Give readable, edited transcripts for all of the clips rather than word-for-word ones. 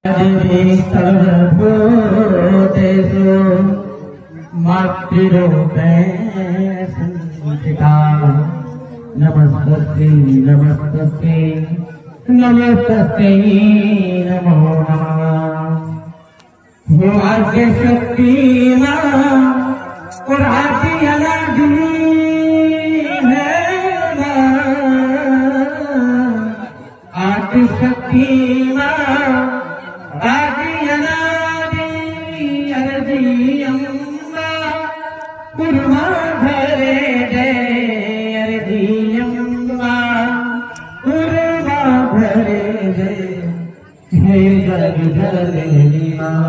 सर्वभूतेषु मातृरूपेण संस्थिता। नमस्तस्यै नमस्तस्यै नमस्तस्यै नमो नमः। हो आद्यशक्ति और आदि अनादि है आदिशक्ति आदि अनादि अरजी अम्बा कुर्मा घरे जय अरजी अम्बा कुर्मा घरे जय। हे जग जननी मां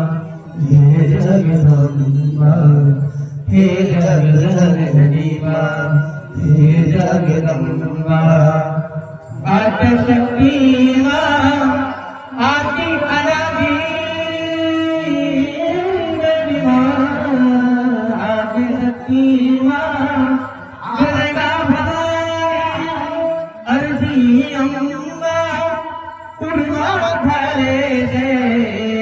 हे जगदम्बा हे जग जननी मां हे जगदम्बा। आदिशक्ति आदि अनादि आदिशक्ति दुर्गा भवानी अर्जी अम्बा कुर्मा घरे जय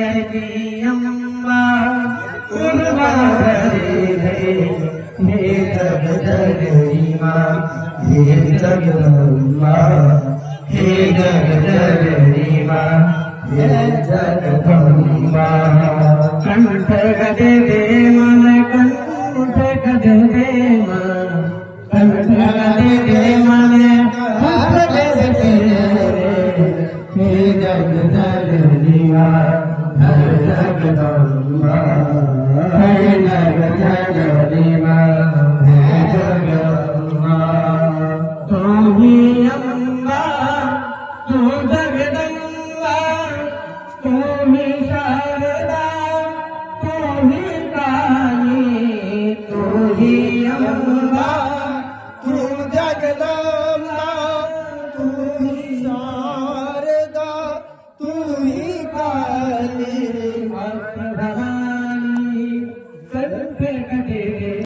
अर्जी अम्बा कुर्मा घरे जय। हे जग जननी मां हे जगदम्बा हे जग जननी मां हे जगदम्बा। कंठ गदे दे मन कंठ गदे दे मन कंठ गदे दे मन कंठ गदे दे हे जग जननी मां हे जगदम्बा हे जग जननी मां हे जगदम्बा। तू ही अम्बा तू जगदम्बा तू ही शारदा तू ही काली तू ही अम्बा